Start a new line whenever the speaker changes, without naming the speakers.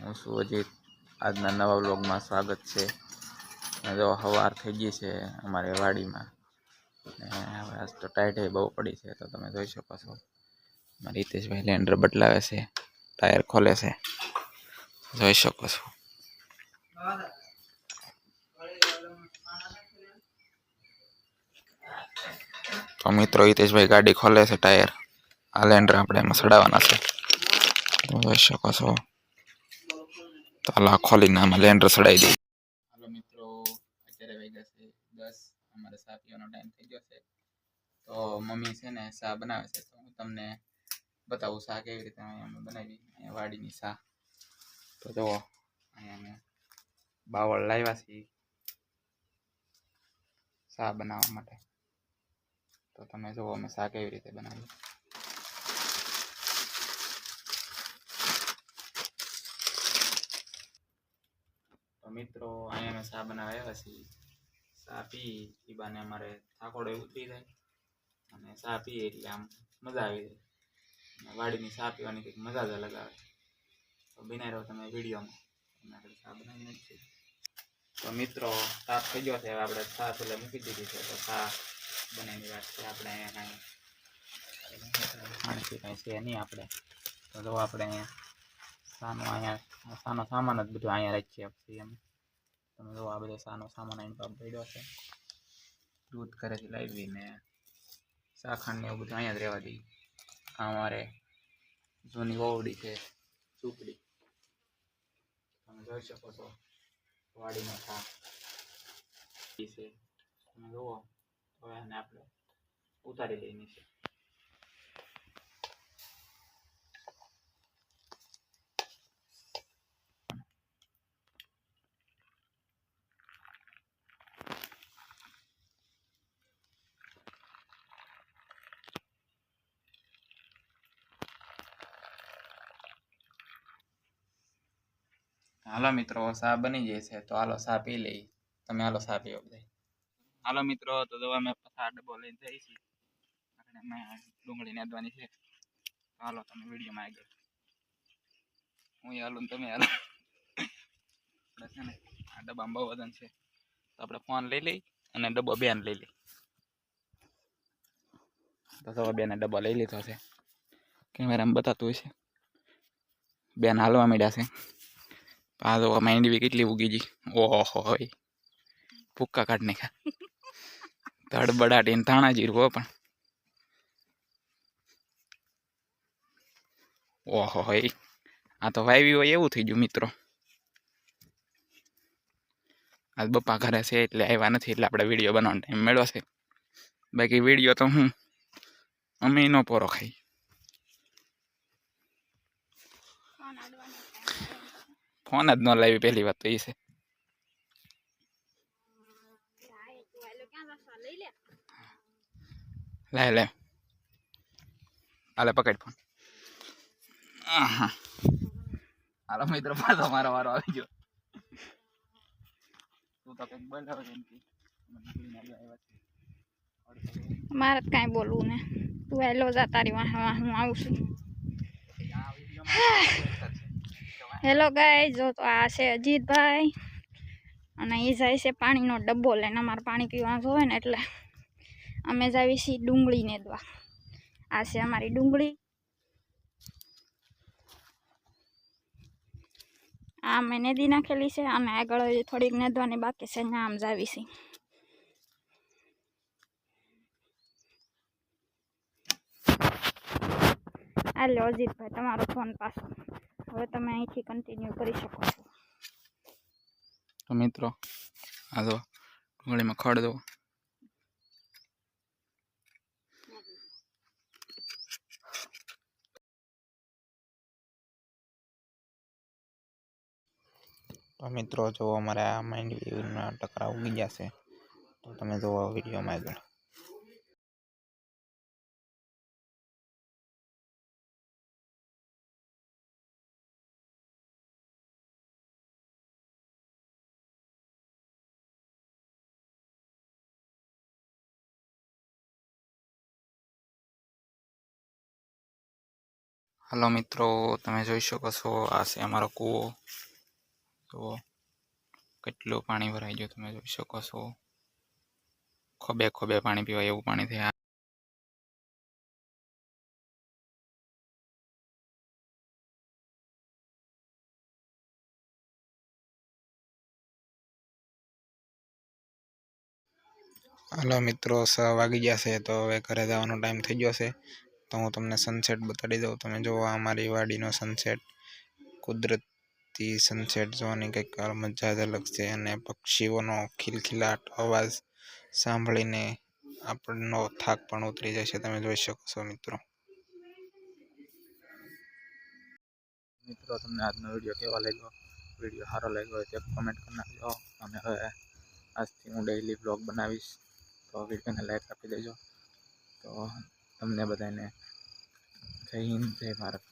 હું છું અજીત. આજના નવા વ્લોગમાં સ્વાગત છે. જો સવાર થઈ ગઈ છે અમારી વાડીમાં ને હવે આજ તો ટાઈટ બહુ પડી છે, તો તમે જોઈ શકો છો. મારી હિતેશભાઈ લેન્ડર બદલાવે છે, ટાયર ખોલે છે, જોઈ શકો છો. તો મિત્રો હિતેશભાઈ ગાડી ખોલે છે, ટાયર આ લેન્ડર આપણે એમાં ચડાવવાના છે, તો જોઈ શકો છો. તો હાલ ખોલીને આમાં લેન્ડર ચડાવી દઈએ. હાલો મિત્રો, અત્યારે વાગ્યા છે 10. અમારે ચા પીવાનો ટાઈમ થઈ ગયો છે. તો મમ્મી છે ને ચા બનાવે છે, તો હું તમને બતાવું ચા કેવી રીતે અમે બનાવી. અહીંયા વાડીની ચા તો જુઓ, અહીંયા અમે બાવળ લાવ્યા છીએ ચા બનાવવા માટે. તો તમે જુઓ અમે ચા કેવી રીતે બનાવીએ. તો મિત્રો અહીંયા અમે ચા બનાવવા આવ્યા છીએ. ચા પી એ બાને અમારે થાકોડો ઉતરી જાય અને ચા પીએ એટલે આમ મજા આવી જાય. વાડીની ચા પીવાની કંઈક મજા જ અલગ આવે. તો બિના રહો તમે વિડીયોમાં, આપણે ચા બનાવી નાખીએ. તો મિત્રો સાફ થઈ ગયો છે, હવે આપણે ચા પેલા મૂકી દીધી છે. તો ચા બનાવીની વાત છે. આપણે અહીંયા કાંઈ છે નહીં આપણે. તો જો આપણે અહીંયા સાનો સામાન જ બધું અહીંયા રાખીએ છીએ અમે. તમે જો આ બધો સાનો સામાન અહીં પાપ પડ્યો છે. દૂધ ઘરેથી લાવીને શાખાંડ ને એવું બધું અહીંયા જ રહેવા દઈએ. અમારે જૂની ઓવડી છે, ઝૂંપડી તમે જોઈ શકો છો. વાડીમાં ચા છે, તમે જુઓ. હવે આને આપણે ઉતારી લઈએ છે. હાલો મિત્રો, ચા બની જાય છે, તો હાલો ચા પી લઈ. તમે હાલો ચા પીવો બધા. હાલો મિત્રો, તો જો અમે ચા ડબ્બો લઈને જઈએ છીએ. આપણે ડુંગળી નાદવાની છે. હાલો તમે વિડીયોમાં આગળ. હું હાલું તમે હાલો. આપણે છે ને આ ડબ્બામાં બહુ વજન છે, તો આપણે ફોન લઈ લઈ અને ડબ્બો બેન લઈ લઈ. તો બેને ડબ્બો લઈ લીધો છે. કેમેરામાં બતાતું હોય છે. બેન હાલવા માંડ્યા છે. આ તો માંડવી કેટલી ઉગી ગઈ. ઓહો હોય ભૂક્કા કાઢ નાખ્યા. તડબડાટીને ધાણા જીરું હો પણ. ઓહો હોય, આ તો વાવી હોય એવું થઈ ગયું મિત્રો. આજ બપ્પા ઘરે છે એટલે આવ્યા નથી, એટલે આપણે વિડીયો બનાવવાનો ટાઈમ મળ્યો છે. બાકી વિડીયો તો હું અમે નો પોરો ખાઈ. ફોન જ ન લાવી પહેલી વાત તો એ છે. લાય લે હાલે પકડ ફોન. હાલો મિત્રો, પાછો મારો વારો આવી ગયો. તું તો કંઈક બોલ હવે કેમ કે
મારે કાંઈ બોલવું ને, તું હેલો જા તારી વાહ હું આવું છું. હેલો ગાઈસ, જો તો આ છે અજીતભાઈ અને એ જાય છે પાણીનો ડબ્બો લઈને. અમારે પાણી પીવાનું હોય ને એટલે અમે જાવી છીએ ડુંગળી નેદવા. આ છે અમારી ડુંગળી. આ મેં નેદી નાખેલી છે અને આગળ થોડીક નેદવાની બાકી છે. અહીંયા આમ જાવી છે. હાલો અજીતભાઈ, તમારો ફોન પાછો. હવે તમે અહીંથી કન્ટિન્યુ કરી શકો છો.
તો મિત્રો આ જો ડુંગળીમાં ખડ દો. તો મિત્રો જો અમારે આ માંડવીના ટકરા ઉગી ગયા છે, તો તમે જોવો વિડીયોમાં આગળ. હલો મિત્રો, તમે જોઈ શકો છો આ છે અમારો કૂવો. તો કેટલું પાણી ભરાઈ ગયું તમે જોઈ શકો છો. ખોબે ખોબે પાણી પીવાય એવું પાણી થયા. હલો મિત્રો, 6 વાગી ગયા છે તો હવે ઘરે જવાનો ટાઈમ થઈ ગયો છે. તો હું તમને સનસેટ બતાડી દઉં. તમે જુઓ અમારી વાડીનો સનસેટ, કુદરતી સનસેટ જોવાની કંઈક મજા જ અલગ છે. અને પક્ષીઓનો ખિલખિલાટ અવાજ સાંભળીને આપણનો થાક પણ ઉતરી જશે. તમે જોઈ શકો છો મિત્રો. મિત્રો, તમને આજનો વિડીયો કેવો લાગ્યો? વિડીયો સારો લાગ્યો હોય તો કમેન્ટ કરી નાખજો. અને હવે આજથી હું ડેઈલી બ્લોગ બનાવીશ, તો વિડીયોને લાઈક આપી દેજો. તો તમને બધાને જય હિન્દ, જય ભારત.